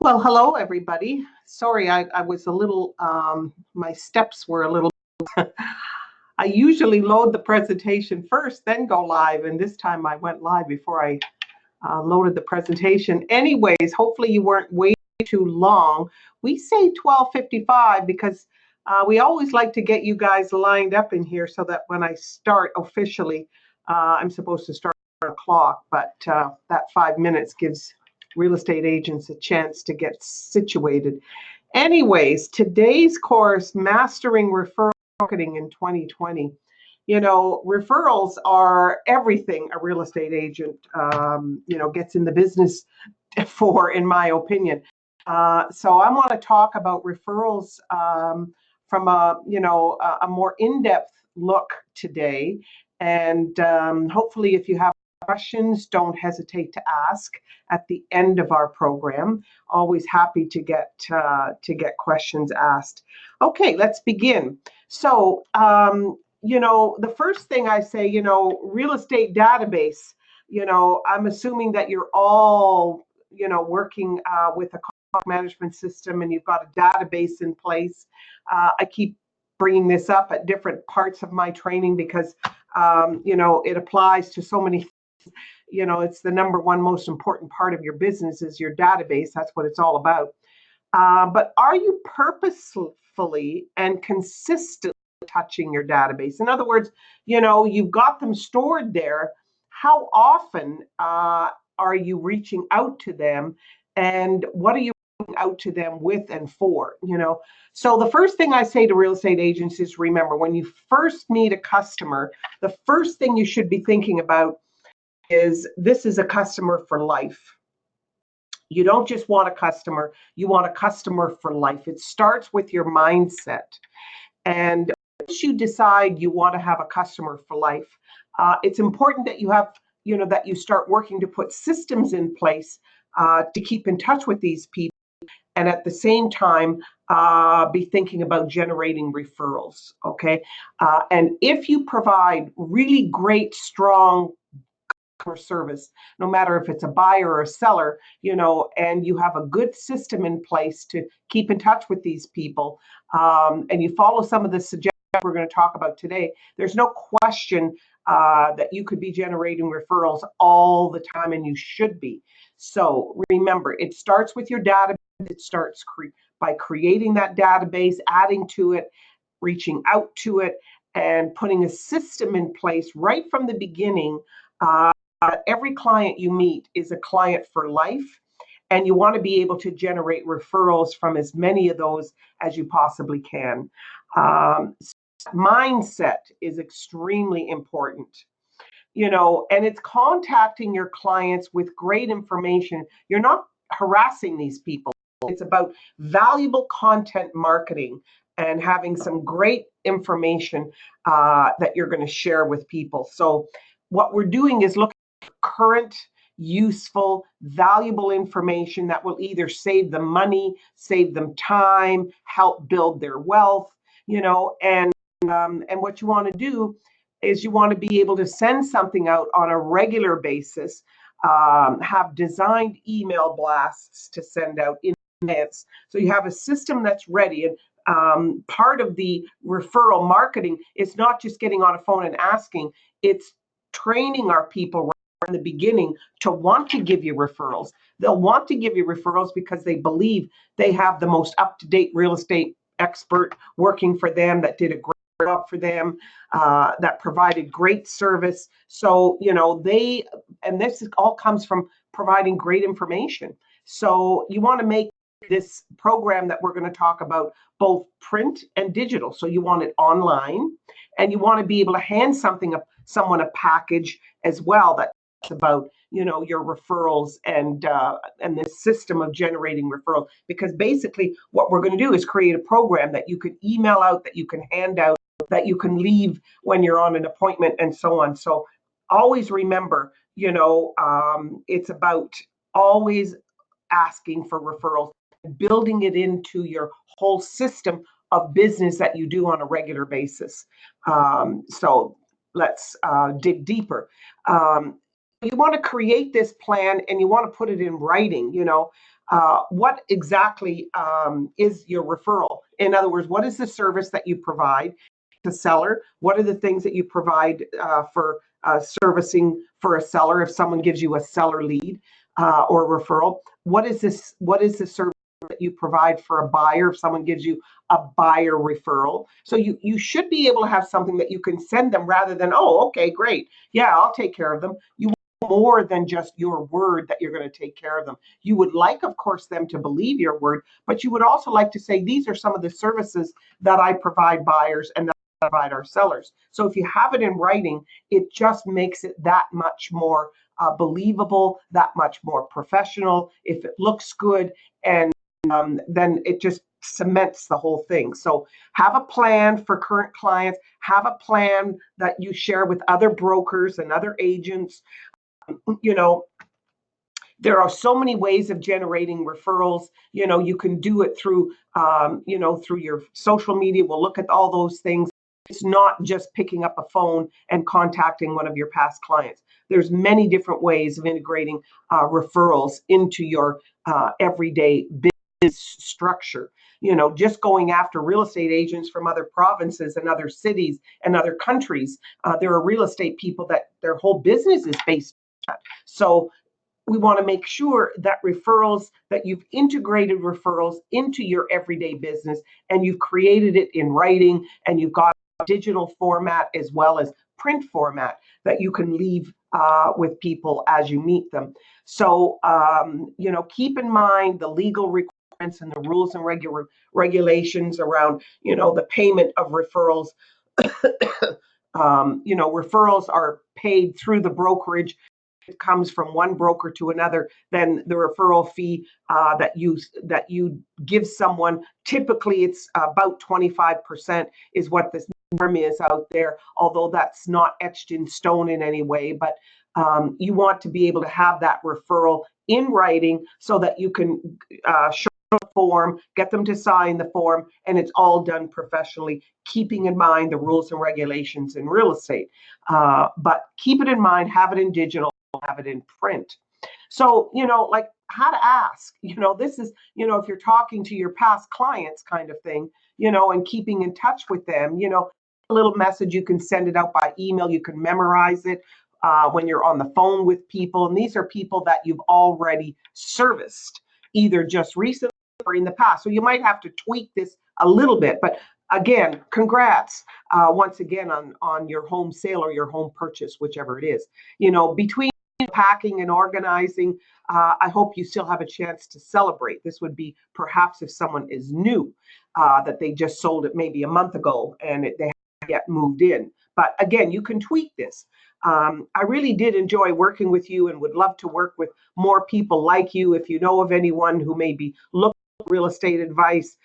Well, hello, everybody. Sorry, I was a little, my steps were a little, I usually load the presentation first, then go live. And this time I went live before I loaded the presentation. Anyways, hopefully you weren't waiting too long. We say 12:55 because we always like to get you guys lined up in here so that when I start officially, I'm supposed to start at 1 o'clock, but that 5 minutes gives real estate agents a chance to get situated. Anyways, today's course, Mastering Referral Marketing in 2020. You know, referrals are everything a real estate agent, gets in the business for, in my opinion. So I want to talk about referrals from a more in-depth look today. And hopefully, if you have questions, don't hesitate to ask at the end of our program. Always happy to get questions asked. Okay, let's begin. So, the first thing I say, real estate database. I'm assuming that you're all, working with a contract management system and you've got a database in place. I keep bringing this up at different parts of my training because, it applies to so many. It's the number one most important part of your business is your database. That's what it's all about. But are you purposefully and consistently touching your database? In other words, you've got them stored there. How often are you reaching out to them, and what are you reaching out to them with and for? So the first thing I say to real estate agents is, remember, when you first meet a customer, the first thing you should be thinking about is this is a customer for life. You don't just want a customer, you want a customer for life. It starts with your mindset. And once you decide you want to have a customer for life, it's important that you have, that you start working to put systems in place to keep in touch with these people. And at the same time, be thinking about generating referrals, okay? And if you provide really great, strong customer service, no matter if it's a buyer or a seller, and you have a good system in place to keep in touch with these people, and you follow some of the suggestions we're going to talk about today, there's no question that you could be generating referrals all the time, and you should be. So remember, it starts with your database. It starts by creating that database, adding to it, reaching out to it, and putting a system in place right from the beginning. Every client you meet is a client for life, and you want to be able to generate referrals from as many of those as you possibly can. Mindset is extremely important, and it's contacting your clients with great information. You're not harassing these people. It's about valuable content marketing and having some great information that you're going to share with people. So what we're doing is looking at current, useful, valuable information that will either save them money, save them time, help build their wealth, and what you want to do is you want to be able to send something out on a regular basis, have designed email blasts to send out in advance. So you have a system that's ready. And part of the referral marketing is not just getting on a phone and asking, it's training our people right in the beginning to want to give you referrals. They'll want to give you referrals because they believe they have the most up-to-date real estate expert working for them that did a great job for them, that provided great service. So, and this all comes from providing great information. So you want to make this program that we're going to talk about both print and digital. So you want it online, and you want to be able to hand someone a package as well that's about your referrals and this system of generating referrals. Because basically what we're going to do is create a program that you can email out, that you can hand out, that you can leave when you're on an appointment, and so on. So always remember, it's about always asking for referrals, building it into your whole system of business that you do on a regular basis. So let's dig deeper. you want to create this plan and you want to put it in writing. What exactly is your referral? In other words, what is the service that you provide to seller? What are the things that you provide for servicing for a seller if someone gives you a seller lead or referral? What is this? What is the service that you provide for a buyer if someone gives you a buyer referral? So you should be able to have something that you can send them rather than, oh, okay, great, yeah, I'll take care of them. You want more than just your word that you're going to take care of them. You would like, of course, them to believe your word, but you would also like to say, these are some of the services that I provide buyers and that I provide our sellers. So if you have it in writing, it just makes it that much more believable, that much more professional. If it looks good, and then it just cements the whole thing. So have a plan for current clients, have a plan that you share with other brokers and other agents. There are so many ways of generating referrals. You can do it through, through your social media. We'll look at all those things. It's not just picking up a phone and contacting one of your past clients. There's many different ways of integrating referrals into your everyday business structure. Just going after real estate agents from other provinces and other cities and other countries. There are real estate people that their whole business is based on that. So we want to make sure that that you've integrated referrals into your everyday business, and you've created it in writing, and you've got a digital format as well as print format that you can leave with people as you meet them. So, keep in mind the legal requirements and the rules and regulations around, the payment of referrals. Referrals are paid through the brokerage. It comes from one broker to another, then the referral fee that you give someone, typically it's about 25% is what this norm is out there, although that's not etched in stone in any way. But you want to be able to have that referral in writing so that you can show the form, get them to sign the form, and it's all done professionally, keeping in mind the rules and regulations in real estate. But keep it in mind, have it in digital, have it in print. So, like how to ask, this is, if you're talking to your past clients kind of thing, and keeping in touch with them, a little message, you can send it out by email, you can memorize it when you're on the phone with people. And these are people that you've already serviced, either just recently or in the past. So you might have to tweak this a little bit, but again, congrats once again on your home sale or your home purchase, whichever it is. Between packing and organizing, I hope you still have a chance to celebrate. This would be perhaps if someone is new, that they just sold it maybe a month ago and they haven't yet moved in. But again, you can tweak this. I really did enjoy working with you and would love to work with more people like you. If you know of anyone who may be looking for real estate advice,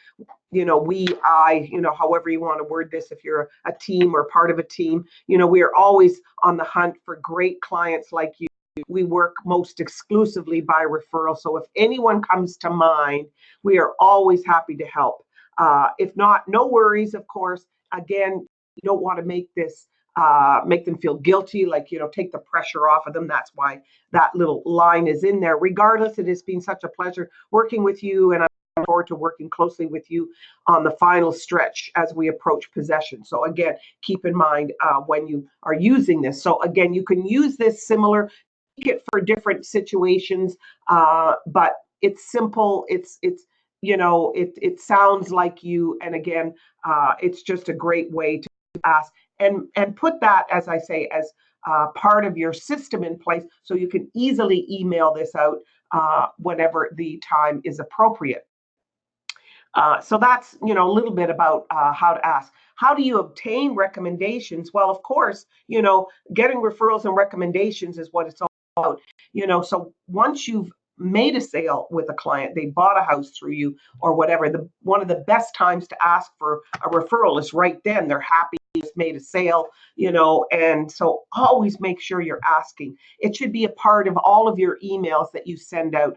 however you want to word this, if you're a team or part of a team, we are always on the hunt for great clients like you. We work most exclusively by referral. So if anyone comes to mind, we are always happy to help. If not, no worries, of course. Again, you don't want to make them feel guilty, take the pressure off of them. That's why that little line is in there. Regardless, it has been such a pleasure working with you, and I'm looking forward to working closely with you on the final stretch as we approach possession. So again, keep in mind when you are using this. So again, you can use this similar it for different situations, but it's simple. It sounds like you, and again, it's just a great way to ask and put that, as I say, as part of your system in place, so you can easily email this out whenever the time is appropriate. So that's a little bit about how to ask. How do you obtain recommendations? Well, of course, getting referrals and recommendations is what it's all about. So once you've made a sale with a client, they bought a house through you or whatever, one of the best times to ask for a referral is right then. They're happy, just made a sale, and so always make sure you're asking. It should be a part of all of your emails that you send out,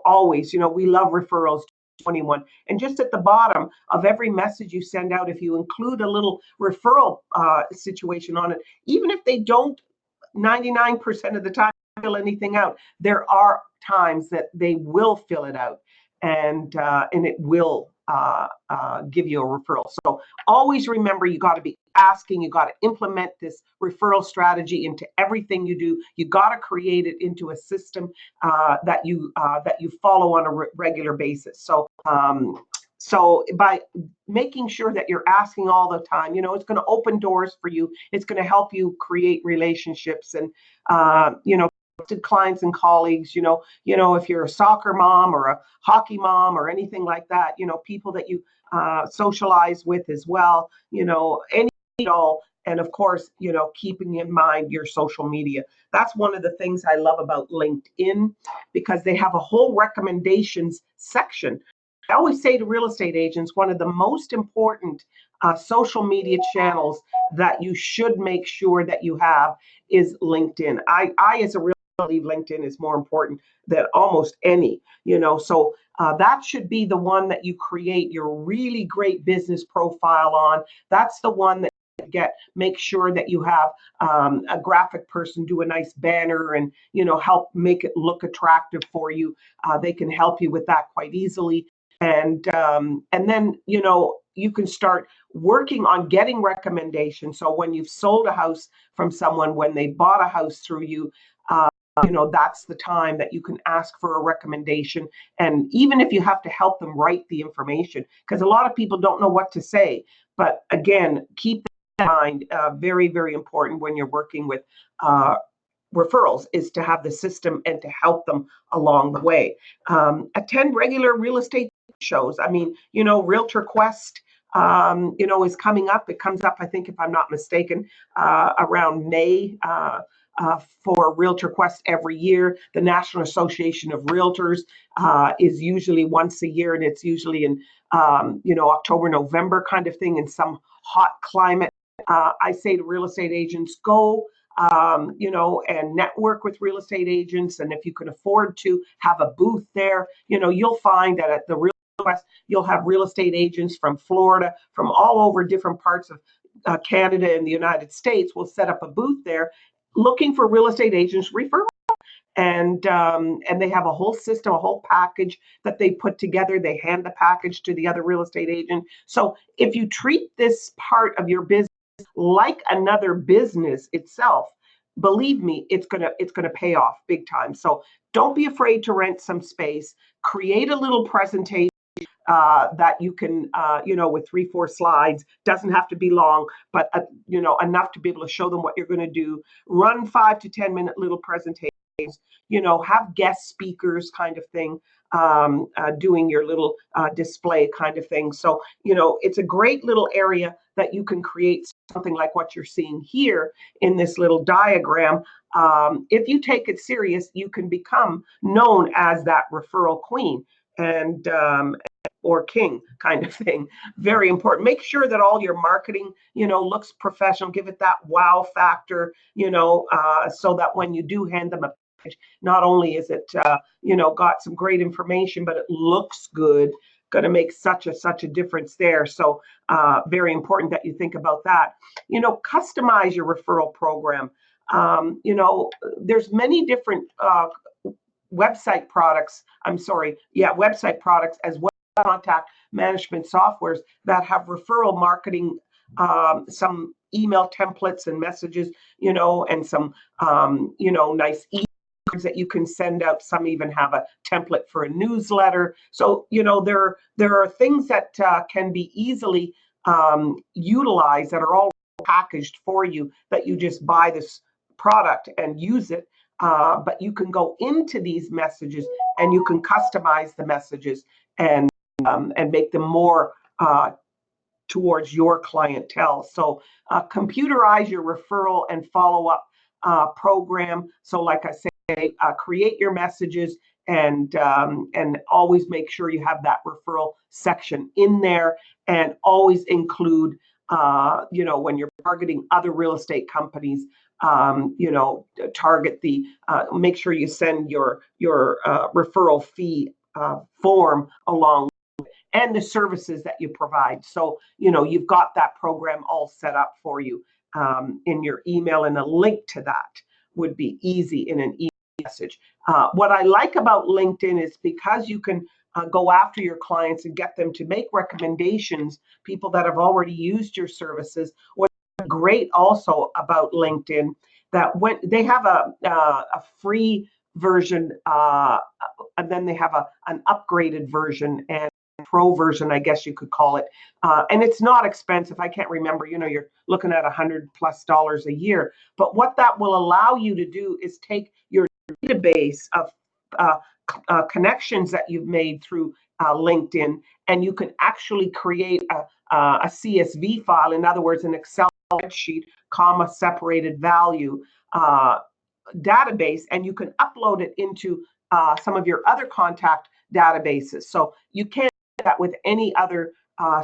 always. We love referrals. 21. And just at the bottom of every message you send out, if you include a little referral situation on it, even if they don't 99% of the time fill anything out. There are times that they will fill it out, and it will give you a referral. So always remember, you got to be asking, you got to implement this referral strategy into everything you do. You got to create it into a system that you follow on a regular basis. So by making sure that you're asking all the time, it's going to open doors for you. It's going to help you create relationships and, clients and colleagues, if you're a soccer mom or a hockey mom or anything like that, people that you socialize with as well, all. And of course, keeping in mind your social media. That's one of the things I love about LinkedIn, because they have a whole recommendations section. I always say to real estate agents, one of the most important social media channels that you should make sure that you have is LinkedIn. I as a real believe LinkedIn is more important than almost any, so that should be the one that you create your really great business profile on. That's the one that make sure that you have a graphic person do a nice banner and help make it look attractive for you. They can help you with that quite easily. And then you can start working on getting recommendations. So when you've sold a house from someone, when they bought a house through you, that's the time that you can ask for a recommendation. And even if you have to help them write the information, because a lot of people don't know what to say. But again, keep that in mind. Very, very important when you're working with referrals is to have the system and to help them along the way. Attend regular real estate shows. I mean, Realtor Quest, is coming up. It comes up, I think, if I'm not mistaken, around May. For Realtor Quest every year. The National Association of Realtors is usually once a year, and it's usually in October, November kind of thing in some hot climate. I say to real estate agents, go and network with real estate agents, and if you can afford to have a booth there, you'll find that at the Real Quest you'll have real estate agents from Florida, from all over different parts of Canada and the United States will set up a booth there looking for real estate agents referral. And they have a whole system, a whole package that they put together. They hand the package to the other real estate agent. So if you treat this part of your business like another business itself, believe me, it's gonna pay off big time. So don't be afraid to rent some space. Create a little presentation that you can, with 3-4 slides, doesn't have to be long, but, enough to be able to show them what you're going to do. Run 5 to 10 minute little presentations, have guest speakers kind of thing, doing your little display kind of thing. So, it's a great little area that you can create something like what you're seeing here in this little diagram. If you take it serious, you can become known as that referral queen and or king kind of thing. Very important. Make sure that all your marketing, looks professional. Give it that wow factor, so that when you do hand them a package, not only is it, got some great information, but it looks good. Going to make such a difference there. So very important that you think about that. Customize your referral program. There's many different website products as well as contact management softwares that have referral marketing, some email templates and messages, and some, nice emails that you can send out. Some even have a template for a newsletter. So, there are things that can be easily utilized that are all packaged for you, that you just buy this product and use it. But you can go into these messages and you can customize the messages and make them more towards your clientele. So computerize your referral and follow-up program. So like I say, create your messages and always make sure you have that referral section in there, and always include, when you're targeting other real estate companies, target the, make sure you send your referral fee form along, and the services that you provide. So, you've got that program all set up for you in your email, and a link to that would be easy in an email message. What I like about LinkedIn is because you can go after your clients and get them to make recommendations, people that have already used your services. What's great also about LinkedIn, that when they have a free version, and then they have an upgraded version and pro version, I guess you could call it. And it's not expensive. I can't remember, you're looking at $100+ a year. But what that will allow you to do is take your database of connections that you've made through LinkedIn, and you can actually create a CSV file, in other words, an Excel spreadsheet, comma, separated value database, and you can upload it into some of your other contact databases. So you can't do that with any other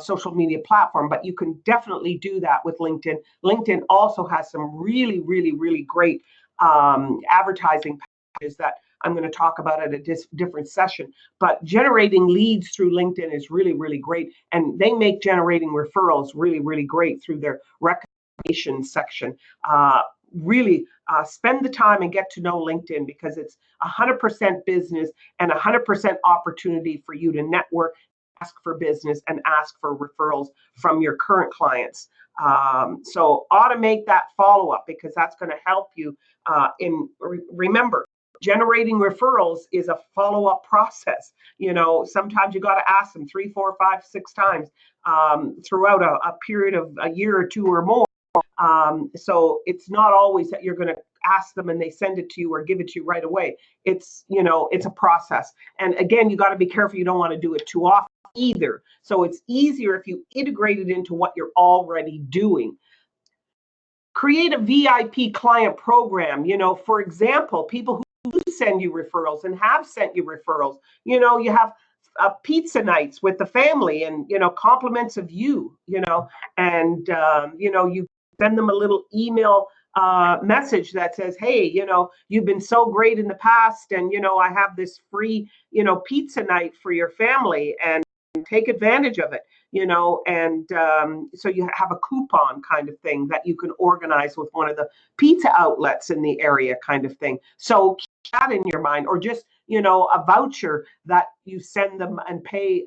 social media platform, but you can definitely do that with LinkedIn. LinkedIn also has some really, really, really great advertising packages that I'm going to talk about at a different session. But generating leads through LinkedIn is really, really great. And they make generating referrals really, really great through their recommendations section. Really spend the time and get to know LinkedIn, because it's 100% business and 100% opportunity for you to network, ask for business, and ask for referrals from your current clients. So automate that follow-up, because that's going to help you remember, generating referrals is a follow-up process. Sometimes you got to ask them 3, 4, 5, 6 times throughout a period of a year or two or more. So it's not always that you're going to ask them and they send it to you or give it to you right away. It's a process. And again, you got to be careful. You don't want to do it too often either. So it's easier if you integrate it into what you're already doing. Create a VIP client program. For example, people who send you referrals and have sent you referrals, you have pizza nights with the family, and compliments of you, and you send them a little email message that says, hey, you've been so great in the past, and I have this free pizza night for your family, and take advantage of it. And so you have a coupon kind of thing that you can organize with one of the pizza outlets in the area, kind of thing. So keep that in your mind, or just a voucher that you send them and pay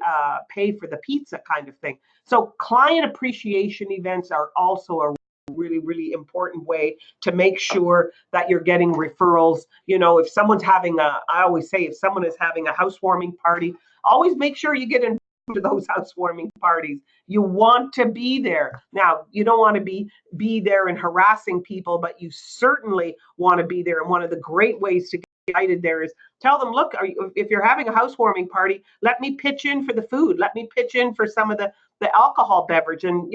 for the pizza, kind of thing. So client appreciation events are also a really, really important way to make sure that you're getting referrals. If someone's having I always say, if someone is having a housewarming party, always make sure you get invited to those housewarming parties. You want to be there. Now, you don't want to be there and harassing people, but you certainly want to be there. And one of the great ways to get invited there is tell them, look, if you're having a housewarming party, let me pitch in for the food. Let me pitch in for some of the alcohol beverage, and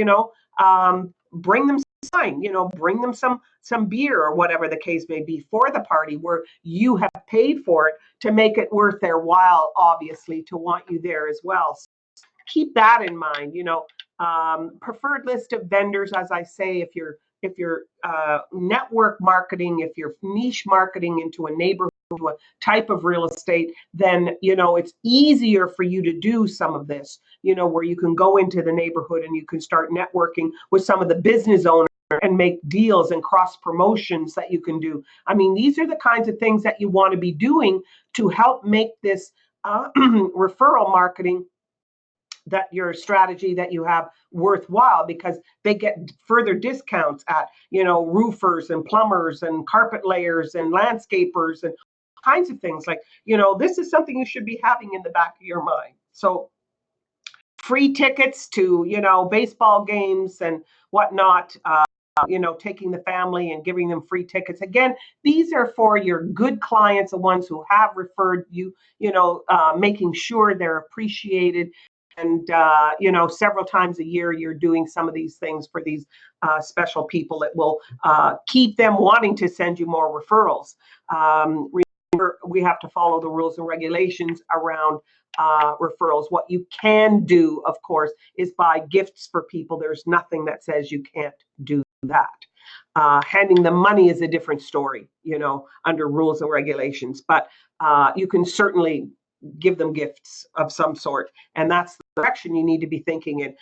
bring them wine, bring them some beer or whatever the case may be for the party, where you have paid for it, to make it worth their while, obviously, to want you there as well. So keep that in mind. Preferred list of vendors, as I say, if you're network marketing, if you're niche marketing into a neighborhood, to a type of real estate, then it's easier for you to do some of this, where you can go into the neighborhood and you can start networking with some of the business owners and make deals and cross promotions that you can do. I mean, these are the kinds of things that you want to be doing to help make this referral marketing, that your strategy that you have, worthwhile, because they get further discounts at roofers and plumbers and carpet layers and landscapers and kinds of things. Like, this is something you should be having in the back of your mind. So free tickets to baseball games and whatnot, taking the family and giving them free tickets. Again, these are for your good clients, the ones who have referred you, making sure they're appreciated. And several times a year, you're doing some of these things for these special people that will keep them wanting to send you more referrals. Remember, we have to follow the rules and regulations around referrals. What you can do, of course, is buy gifts for people. There's nothing that says you can't do that. Handing them money is a different story, under rules and regulations. But you can certainly give them gifts of some sort, and that's the direction you need to be thinking in.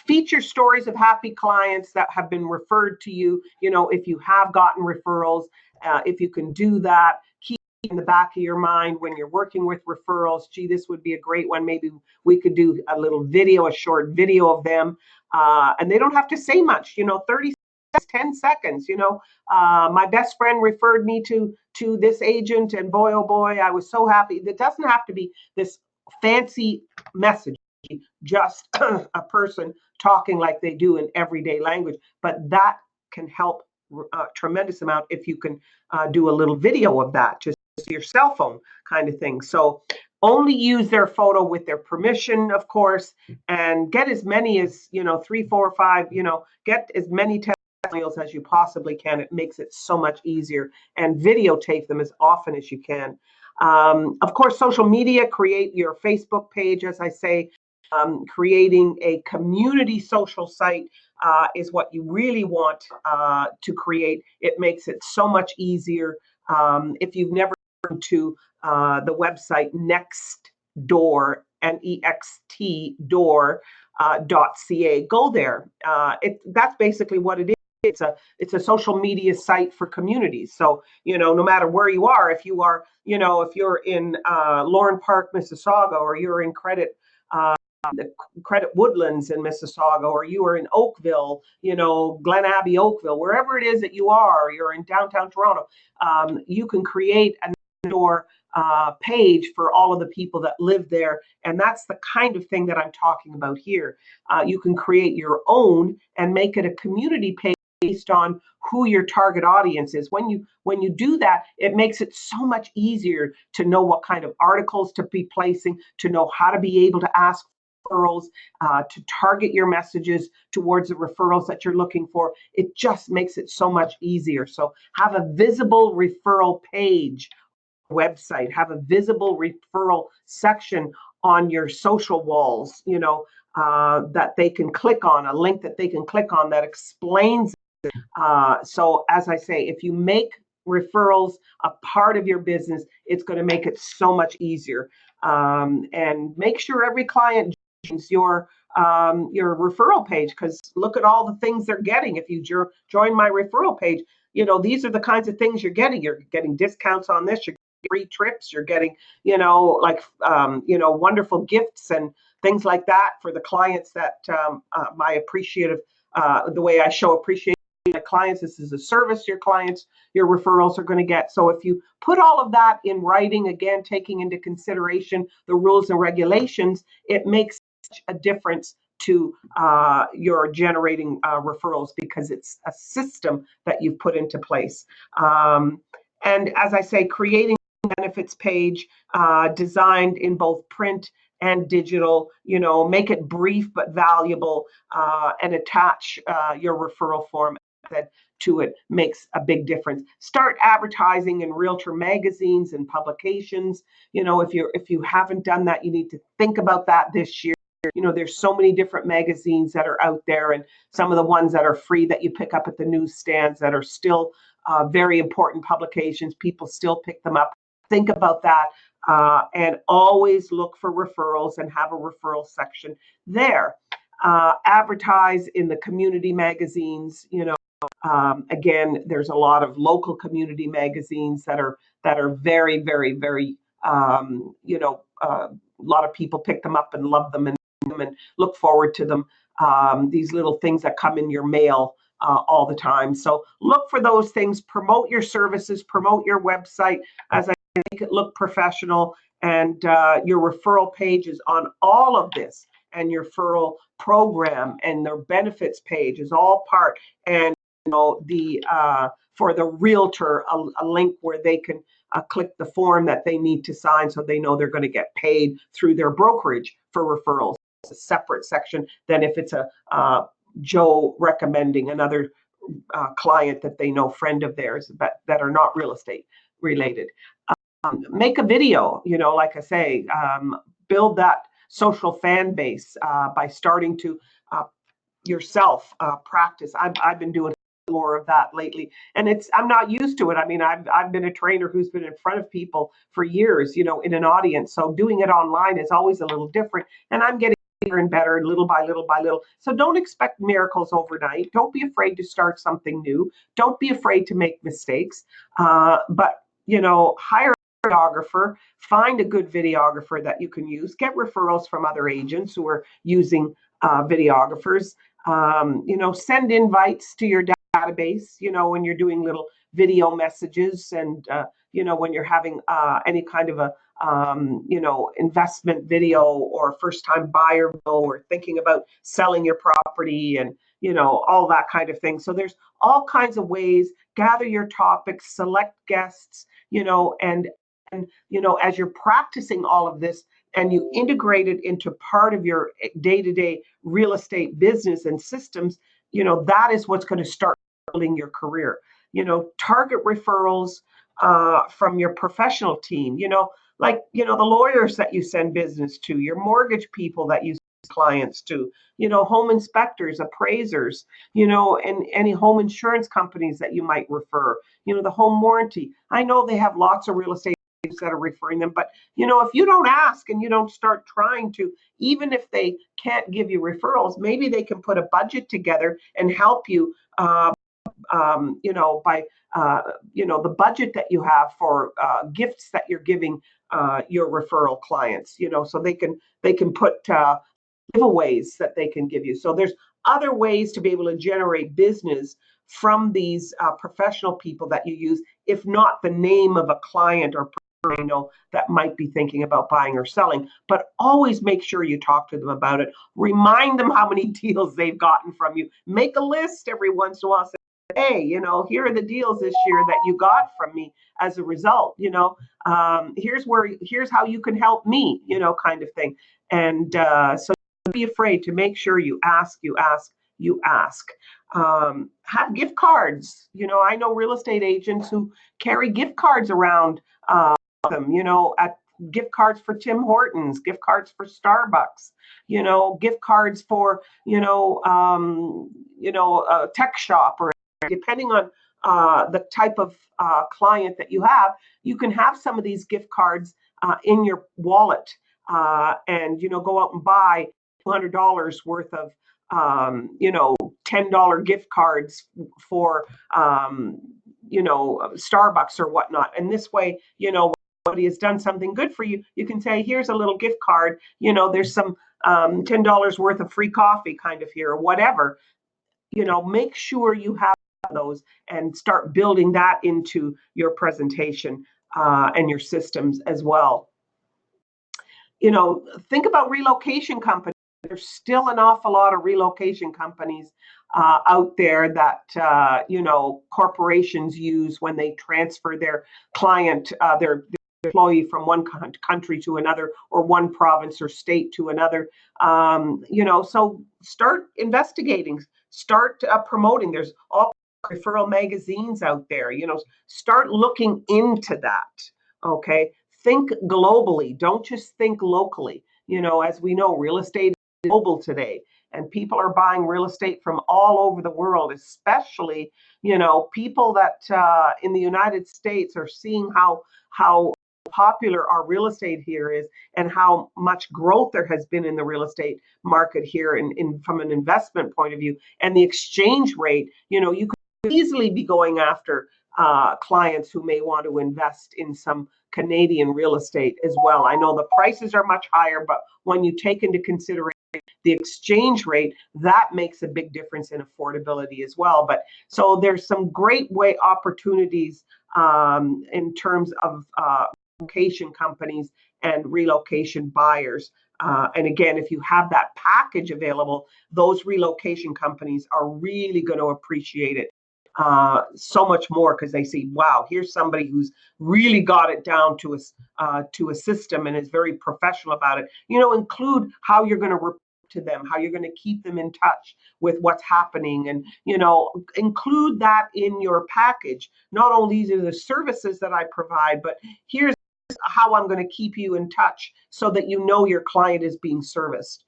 Feature stories of happy clients that have been referred to you. If you have gotten referrals, if you can do that, keep in the back of your mind when you're working with referrals, gee, this would be a great one. Maybe we could do a little video, a short video of them. And they don't have to say much, 30 seconds, 10 seconds, my best friend referred me to this agent, and boy, oh boy, I was so happy. It doesn't have to be this fancy message, just a person talking like they do in everyday language, but that can help a tremendous amount if you can do a little video of that, just your cell phone kind of thing. So only use their photo with their permission, of course, and get as many as, 3, 4, 5, get as many testimonials as you possibly can. It makes it so much easier, and videotape them as often as you can. Of course, social media, create your Facebook page, as I say. Creating a community social site is what you really want to create. It makes it so much easier. If you've never been to the website Nextdoor, Next door.ca, go there. That's basically what it is. It's a social media site for communities. So, no matter where you are, if you are, if you're in Lauren Park, Mississauga, or you're in the Credit Woodlands in Mississauga, or you are in Oakville, Glen Abbey, Oakville, wherever it is that you are, or you're in downtown Toronto, you can create a door page for all of the people that live there. And that's the kind of thing that I'm talking about here. You can create your own and make it a community page based on who your target audience is. When you do that, it makes it so much easier to know what kind of articles to be placing, to know how to be able to ask referrals, to target your messages towards the referrals that you're looking for. It just makes it so much easier. So have a visible referral page website, have a visible referral section on your social walls, that they can click on, a link that they can click on that explains it. So as I say, if you make referrals a part of your business, it's going to make it so much easier. And make sure every client your referral page, because look at all the things they're getting. If you join my referral page, these are the kinds of things you're getting. You're getting discounts on this, you're getting free trips, you're getting wonderful gifts and things like that for the clients that my appreciative the way I show appreciation to my clients. This is a service your referrals are going to get. So if you put all of that in writing, again, taking into consideration the rules and regulations, it makes a difference to your generating referrals, because it's a system that you've put into place. And as I say, creating a benefits page designed in both print and digital, make it brief but valuable, and attach your referral form to it makes a big difference. Start advertising in realtor magazines and publications. If you haven't done that, you need to think about that this year. There's so many different magazines that are out there, and some of the ones that are free that you pick up at the newsstands that are still very important publications. People still pick them up. Think about that, and always look for referrals and have a referral section there. Advertise in the community magazines. Again, there's a lot of local community magazines that are very, very, very, a lot of people pick them up and love them and look forward to them. These little things that come in your mail all the time. So look for those things, promote your services, promote your website, as I make it look professional, and your referral page is on all of this, and your referral program and their benefits page is all part. And for the realtor, a link where they can click the form that they need to sign, so they know they're going to get paid through their brokerage for referrals. It's a separate section than if it's a Joe recommending another client that they know, friend of theirs, that are not real estate related. Make a video, like I say, build that social fan base by starting to yourself practice. I've been doing more of that lately, and I'm not used to it. I mean, I've been a trainer who's been in front of people for years, in an audience. So doing it online is always a little different, and I'm getting better and better, little by little by little. So don't expect miracles overnight. Don't be afraid to start something new. Don't be afraid to make mistakes. But hire videographer, find a good videographer that you can use, get referrals from other agents who are using videographers, send invites to your database, when you're doing little video messages and, when you're having any kind of a, investment video or first time buyer video or thinking about selling your property and, all that kind of thing. So there's all kinds of ways. Gather your topics, select guests, and as you're practicing all of this and you integrate it into part of your day-to-day real estate business and systems, that is what's going to start building your career. Target referrals from your professional team, like, the lawyers that you send business to, your mortgage people that you send clients to, home inspectors, appraisers, and any home insurance companies that you might refer, the home warranty. I know they have lots of real estate that are referring them, but if you don't ask and you don't start trying to, even if they can't give you referrals, maybe they can put a budget together and help you by the budget that you have for gifts that you're giving your referral clients, so they can put giveaways that they can give you. So there's other ways to be able to generate business from these professional people that you use, if not the name of a client or that might be thinking about buying or selling. But always make sure you talk to them about it. Remind them how many deals they've gotten from you. Make a list every once in a while. Say, hey, here are the deals this year that you got from me as a result. Here's how you can help me, kind of thing. And so don't be afraid to make sure you ask. Have gift cards. I know real estate agents who carry gift cards around them, at gift cards for Tim Hortons, gift cards for Starbucks, gift cards for, a tech shop, or depending on the type of client that you have, you can have some of these gift cards in your wallet and, go out and buy $200 worth of, $10 gift cards for, Starbucks or whatnot. And this way, somebody has done something good for you, you can say, here's a little gift card, there's some $10 worth of free coffee kind of here or whatever. Make sure you have those and start building that into your presentation and your systems as well. Think about relocation companies. There's still an awful lot of relocation companies out there that corporations use when they transfer their client, their employee from one country to another, or one province or state to another. So start investigating, start promoting. There's all referral magazines out there. Start looking into that. Okay, think globally. Don't just think locally. As we know, real estate is global today, and people are buying real estate from all over the world, especially people that in the United States are seeing how popular our real estate here is and how much growth there has been in the real estate market here in from an investment point of view, and the exchange rate. You could easily be going after clients who may want to invest in some Canadian real estate as well. I know the prices are much higher, but when you take into consideration the exchange rate, that makes a big difference in affordability as well. But so there's some great opportunities in terms of relocation companies and relocation buyers. And again, if you have that package available, those relocation companies are really going to appreciate it so much more, because they see, wow, here's somebody who's really got it down to a system and is very professional about it. Include how you're going to report to them, how you're going to keep them in touch with what's happening, and include that in your package. Not only these are the services that I provide, but here's how I'm going to keep you in touch so that your client is being serviced,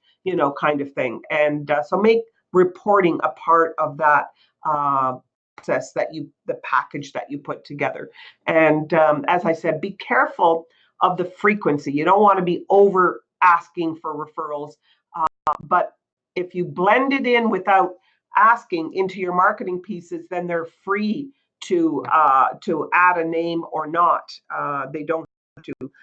kind of thing. And so make reporting a part of that process, the package that you put together. And as I said, be careful of the frequency. You don't want to be over asking for referrals, but if you blend it in without asking into your marketing pieces, then they're free to add a name or not. They don't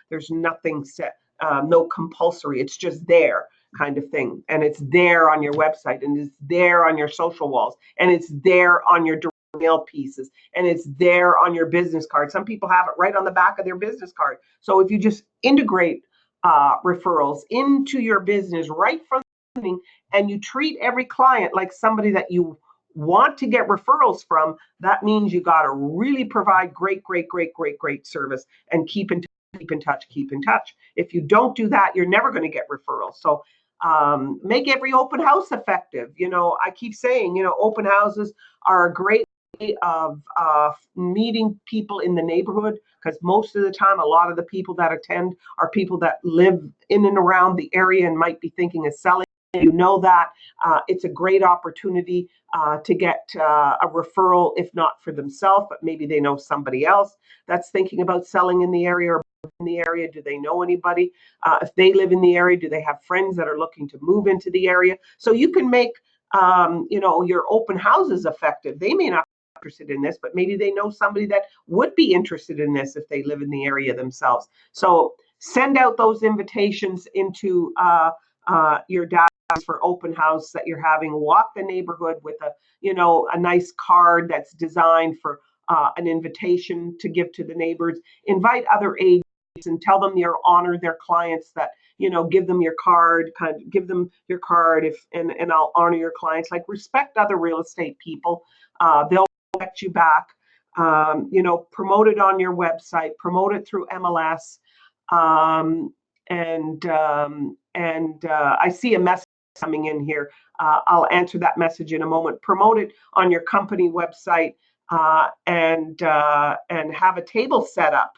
There's nothing set, no compulsory. It's just there kind of thing. And it's there on your website, and it's there on your social walls, and it's there on your mail pieces, and it's there on your business card. Some people have it right on the back of their business card. So if you just integrate referrals into your business right from the beginning, and you treat every client like somebody that you want to get referrals from, that means you got to really provide great service and keep in touch. If you don't do that, you're never going to get referrals. So make every open house effective. I keep saying, open houses are a great way of meeting people in the neighborhood, because most of the time, a lot of the people that attend are people that live in and around the area and might be thinking of selling. That it's a great opportunity to get a referral, if not for themselves, but maybe they know somebody else that's thinking about selling in the area or in the area. Do they know anybody? If they live in the area, do they have friends that are looking to move into the area? So you can make your open houses effective. They may not be interested in this, but maybe they know somebody that would be interested in this if they live in the area themselves. So send out those invitations into your data for open house that you're having. Walk the neighborhood with a nice card that's designed for an invitation to give to the neighbors. Invite other agents and tell them you'll honor their clients, that give them your card, give them your card, and I'll honor your clients. Like, respect other real estate people. They'll respect you back. Promote it on your website, promote it through MLS. I see a message coming in here. I'll answer that message in a moment. Promote it on your company website, and have a table set up.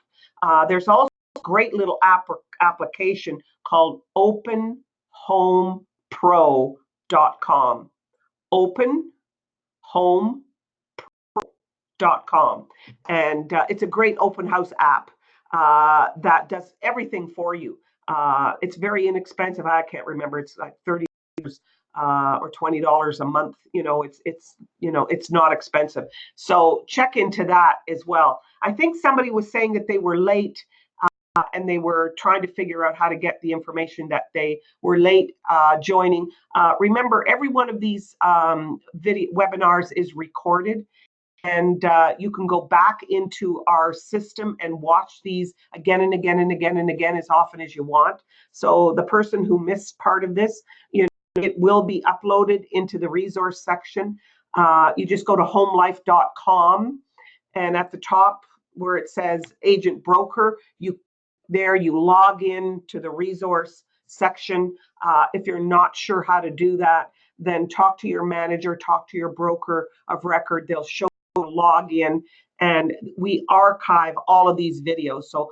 There's also a great little application called openhomepro.com. openhomepro.com, and it's a great open house app that does everything for you. It's very inexpensive. I can't remember. It's like $30 or $20 a month. It's not expensive. So check into that as well. I think somebody was saying that they were late, and they were trying to figure out how to get the information that they were late joining. Remember, every one of these video webinars is recorded. And you can go back into our system and watch these again and again and again and again as often as you want. So the person who missed part of this, it will be uploaded into the resource section. You just go to homelife.com, and at the top where it says Agent Broker, you log in to the resource section. If you're not sure how to do that, then talk to your manager, talk to your broker of record. They'll show log in, and we archive all of these videos, so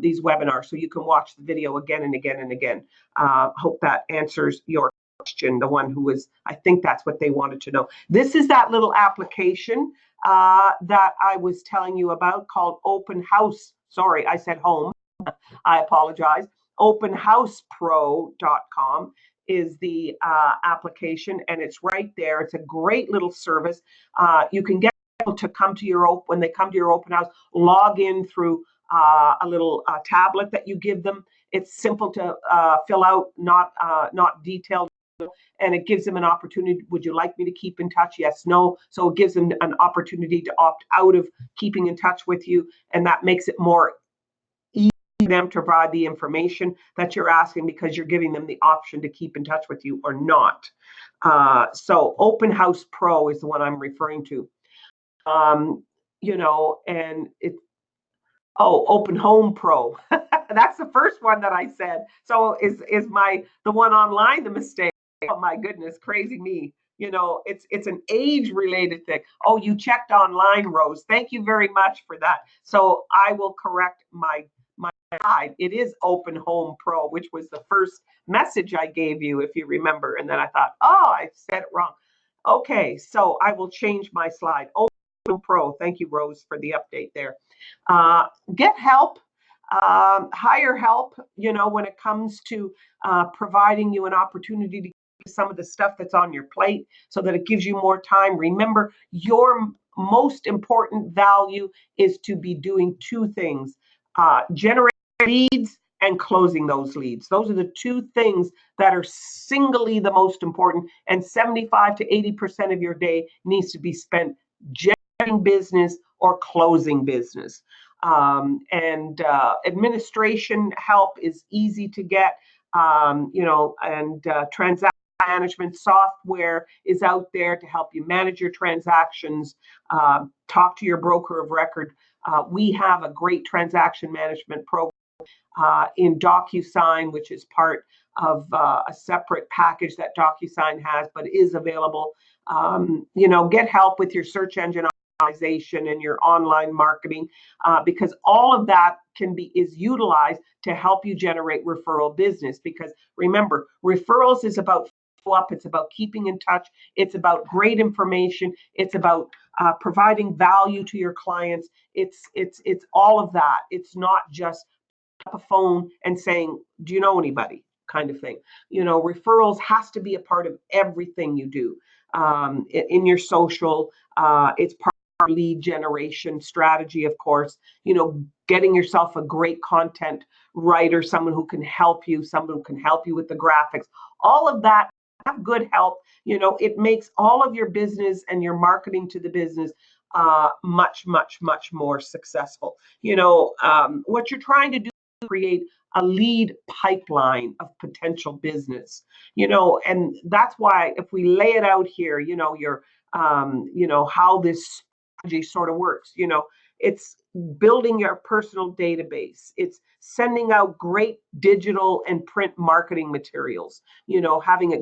these webinars, so you can watch the video again and again and again. Hope that answers your question, the one who was, I think that's what they wanted to know. This is that little application that I was telling you about, called Open House. Sorry, I said home. I apologize. openhousepro.com is the application, and it's right there. It's a great little service. You can get to come to when they come to your open house, log in through a little tablet that you give them. It's simple to fill out, not detailed, and it gives them an opportunity. Would you like me to keep in touch? Yes, no. So it gives them an opportunity to opt out of keeping in touch with you, and that makes it more easy for them to provide the information that you're asking, because you're giving them the option to keep in touch with you or not. So Open House Pro is the one I'm referring to. And Open Home Pro. That's the first one that I said. So is the one online the mistake? Oh my goodness, crazy me. It's an age related thing. Oh, you checked online, Rose. Thank you very much for that. So I will correct my guide. It is Open Home Pro, which was the first message I gave you, if you remember. And then I thought, oh, I said it wrong. Okay, so I will change my slide. Pro. Thank you, Rose, for the update there. Get help, hire help, when it comes to providing you an opportunity to do some of the stuff that's on your plate, so that it gives you more time. Remember, your most important value is to be doing two things: generate leads and closing those leads. Those are the two things that are singly the most important, and 75 to 80% of your day needs to be spent generating business or closing business. Administration help is easy to get, and transaction management software is out there to help you manage your transactions. Talk to your broker of record. We have a great transaction management program in DocuSign, which is part of a separate package that DocuSign has, but is available. Get help with your search engine optimization and your online marketing, because all of that is utilized to help you generate referral business. Because remember, referrals is about up, it's about keeping in touch, it's about great information, it's about providing value to your clients. It's all of that. It's not just a phone and saying, do you know anybody, kind of thing. Referrals has to be a part of everything you do in your social. It's part of our lead generation strategy, of course. Getting yourself a great content writer, someone who can help you, with the graphics, all of that. Have good help. It makes all of your business and your marketing to the business much, much, much more successful. What you're trying to do is create a lead pipeline of potential business, and that's why if we lay it out here, how this strategy sort of works, it's building your personal database. It's sending out great digital and print marketing materials, having it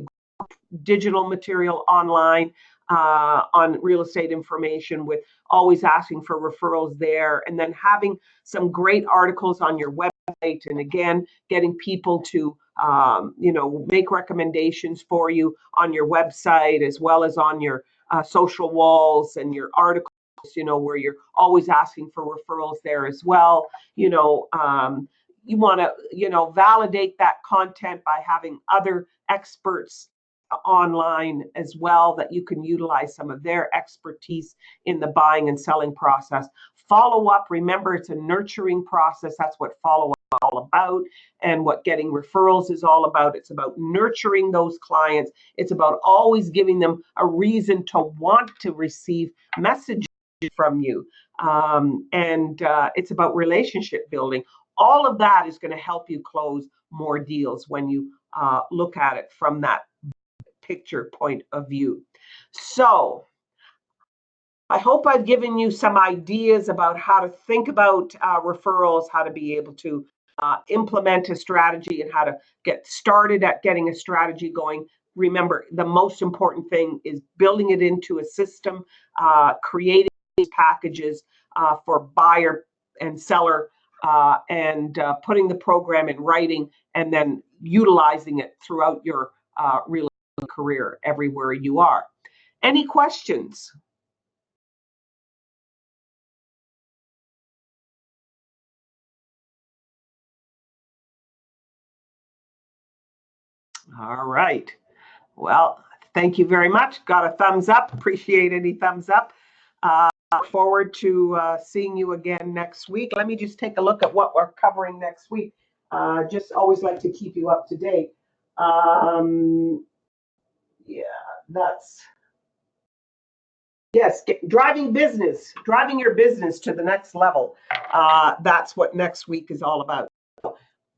digital material online on real estate information, with always asking for referrals there, and then having some great articles on your website, and again, getting people to make recommendations for you on your website, as well as on your social walls and your articles, where you're always asking for referrals there as well. You want to validate that content by having other experts online as well, that you can utilize some of their expertise in the buying and selling process. Follow up, remember, it's a nurturing process. That's what follow up is all about, and what getting referrals is all about. It's about nurturing those clients. It's about always giving them a reason to want to receive messages from you, and it's about relationship building. All of that is going to help you close more deals when you look at it from that picture point of view. So I hope I've given you some ideas about how to think about referrals, how to be able to implement a strategy, and how to get started at getting a strategy going. Remember, the most important thing is building it into a system, creating packages for buyer and seller, and putting the program in writing, and then utilizing it throughout your real career everywhere you are. Any questions? All right. Well, thank you very much. Got a thumbs up. Appreciate any thumbs up. Look forward to seeing you again next week. Let me just take a look at what we're covering next week. Just always like to keep you up to date. Yeah, that's, yes, driving your business to the next level. That's what next week is all about.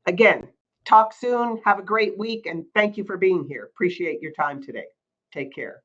Again, talk soon. Have a great week, and thank you for being here. Appreciate your time today. Take care.